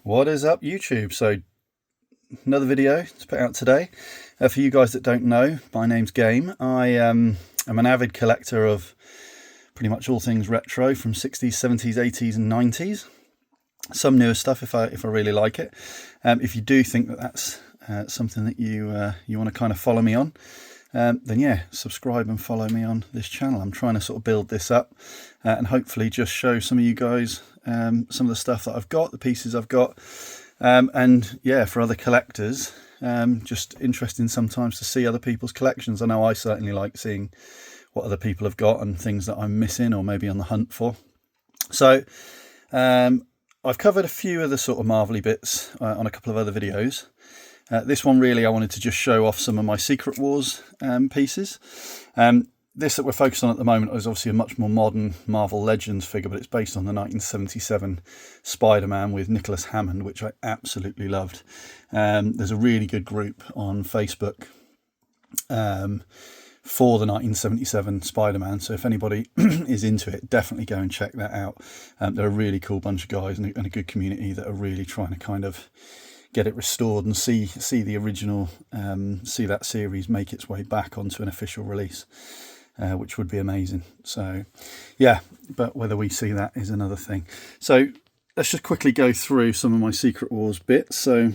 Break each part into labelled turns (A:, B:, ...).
A: What is up, YouTube? So another video to put out today. For you guys that don't know, my name's Game. I am an avid collector of pretty much all things retro from 60s, 70s, 80s and 90s. Some newer stuff if I really like it. If you do think that that's something that you want to kind of follow me on, then yeah, subscribe and follow me on this channel. I'm trying to sort of build this up and hopefully just show some of you guys some of the stuff that I've got, the pieces I've got, and yeah, for other collectors, just interesting sometimes to see other people's collections. I know I certainly like seeing what other people have got and things that I'm missing or maybe on the hunt for. So I've covered a few of the sort of marvelly bits on a couple of other videos. This one really I wanted to just show off some of my Secret Wars pieces. This that we're focused on at the moment is obviously a much more modern Marvel Legends figure, but it's based on the 1977 Spider-Man with Nicholas Hammond, which I absolutely loved. There's a really good group on Facebook for the 1977 Spider-Man, so if anybody is into it, definitely go and check that out. They're a really cool bunch of guys and a good community that are really trying to kind of get it restored and see the original, see that series make its way back onto an official release, which would be amazing. So yeah, but whether we see that is another thing. So let's just quickly go through some of my Secret Wars bits. So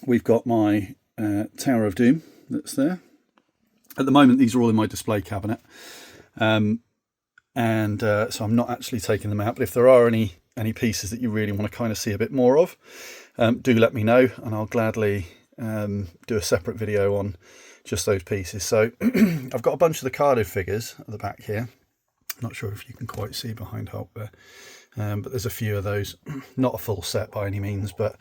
A: we've got my Tower of Doom that's there. At the moment, these are all in my display cabinet. So I'm not actually taking them out, but if there are any pieces that you really want to kind of see a bit more of, do let me know and I'll gladly do a separate video on just those pieces. So I've got a bunch of the carded figures at the back here. Not sure if you can quite see behind Hulk there, but there's a few of those. Not a full set by any means, but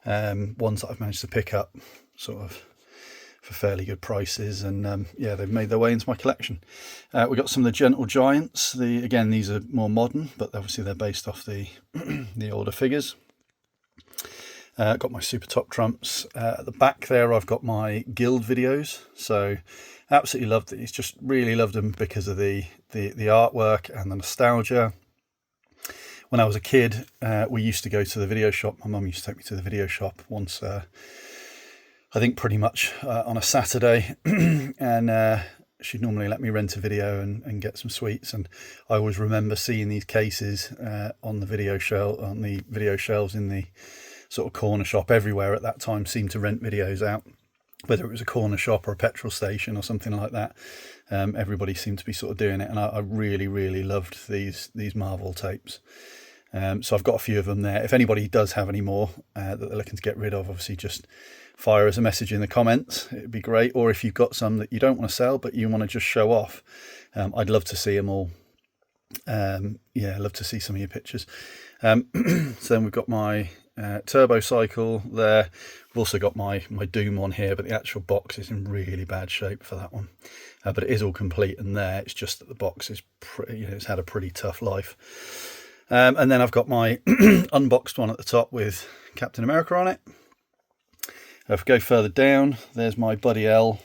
A: ones that I've managed to pick up sort of for fairly good prices, and yeah, they've made their way into my collection. We've got some of the Gentle Giants. Again, these are more modern, but obviously they're based off the the older figures. Got my Super Top Trumps. At the back there I've got my Guild videos, so absolutely loved these. Just really loved them because of the artwork and the nostalgia. When I was a kid, we used to go to the video shop. My mum used to take me to the video shop once, I think pretty much on a Saturday, and she'd normally let me rent a video and get some sweets. And I always remember seeing these cases on the video shelves in the sort of corner shop. Everywhere at that time seemed to rent videos out, whether it was a corner shop or a petrol station or something like that. Everybody seemed to be sort of doing it, and I really loved these Marvel tapes. So I've got a few of them there. If anybody does have any more that they're looking to get rid of, obviously just fire us a message in the comments. It'd be great. Or if you've got some that you don't want to sell but you want to just show off, I'd love to see them all. Yeah, I'd love to see some of your pictures. So then we've got my Turbo Cycle there. We've also got my Doom one here, but the actual box is in really bad shape for that one. But it is all complete and there. It's just that the box is pretty, it's had a pretty tough life. And then I've got my unboxed one at the top with Captain America on it. If we go further down, there's my Buddy L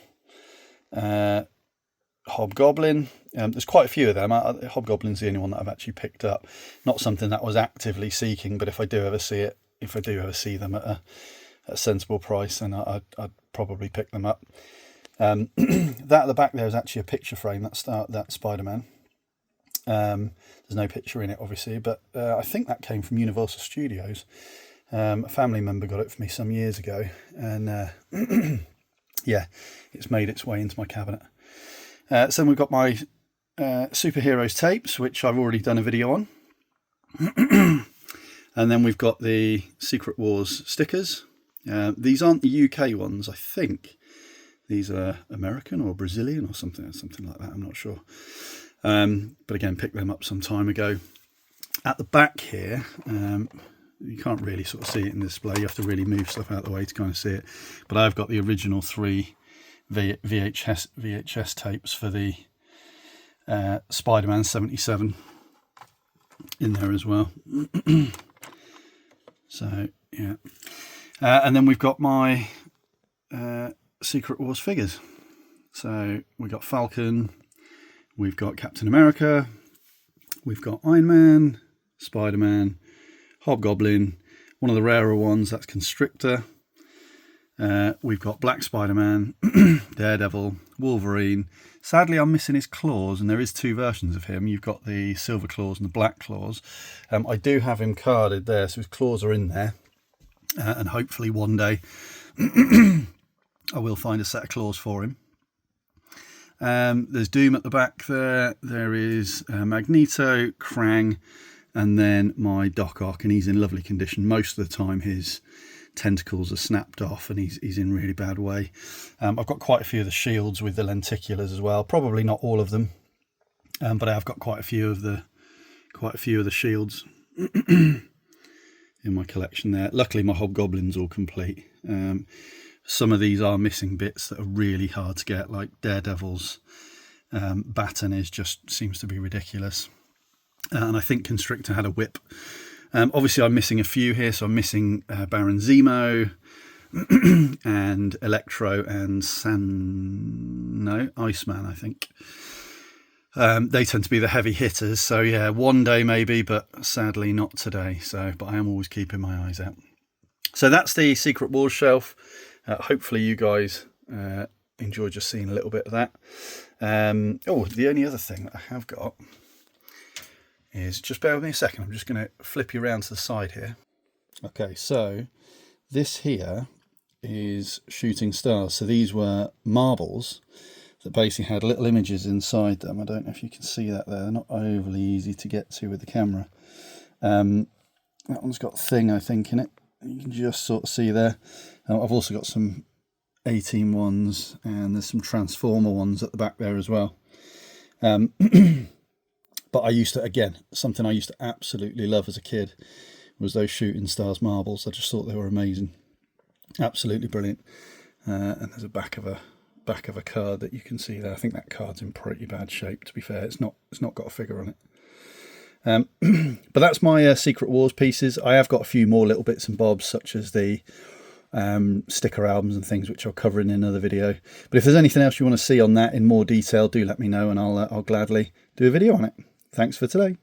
A: Hobgoblin. There's quite a few of them. Hobgoblin's the only one that I've actually picked up. Not something that I was actively seeking, but if I do ever see them at a sensible price, then I'd probably pick them up. That at the back there is actually a picture frame. That Spider-Man. There's no picture in it, obviously, but I think that came from Universal Studios. A family member got it for me some years ago, and yeah, it's made its way into my cabinet. So then we've got my Superheroes tapes, which I've already done a video on. And then we've got the Secret Wars stickers. These aren't the UK ones, I think. These are American or Brazilian or something like that, I'm not sure. But again, picked them up some time ago. At the back here, you can't really sort of see it in the display. You have to really move stuff out of the way to kind of see it. But I've got the original 3 VHS tapes for the Spider-Man 77 in there as well. So yeah, and then we've got my Secret Wars figures. So we've got Falcon, we've got Captain America, we've got Iron Man, Spider-Man, Hobgoblin, One of the rarer ones, that's Constrictor. We've got Black Spider-Man, Daredevil, Wolverine. Sadly, I'm missing his claws, and there is 2 versions of him. You've got the silver claws and the black claws. I do have him carded there, so his claws are in there. And hopefully one day I will find a set of claws for him. There's Doom at the back there. There is Magneto, Krang, and then my Doc Ock, and he's in lovely condition. Most of the time his tentacles are snapped off and he's in really bad way. I've got quite a few of the shields with the lenticulars as well. Probably not all of them, but I have got quite a few of the shields in my collection there. Luckily my Hobgoblin's all complete. Some of these are missing bits that are really hard to get, like Daredevil's baton seems to be ridiculous. And I think Constrictor had a whip. Obviously I'm missing a few here, so I'm missing Baron Zemo and Electro and Iceman, I think. They tend to be the heavy hitters, so yeah, one day maybe, but sadly not today. But I am always keeping my eyes out. So that's the Secret Wars shelf. Hopefully you guys enjoyed just seeing a little bit of that. The only other thing that I have got is, just bear with me a second, I'm just going to flip you around to the side here. Okay, so this here is Shooting Stars. So these were marbles that basically had little images inside them. I don't know if you can see that there. They're not overly easy to get to with the camera. That one's got Thing, I think, in it. You can just sort of see there. I've also got some 18 ones, and there's some Transformer ones at the back there as well. But I used to, again, something I used to absolutely love as a kid was those Shooting Stars marbles. I just thought they were amazing. Absolutely brilliant. And there's a back of a card that you can see there. I think that card's in pretty bad shape, to be fair. It's not got a figure on it. But that's my Secret Wars pieces. I have got a few more little bits and bobs, such as the sticker albums and things, which I'll cover in another video. But if there's anything else you want to see on that in more detail, do let me know, and I'll gladly do a video on it. Thanks for today.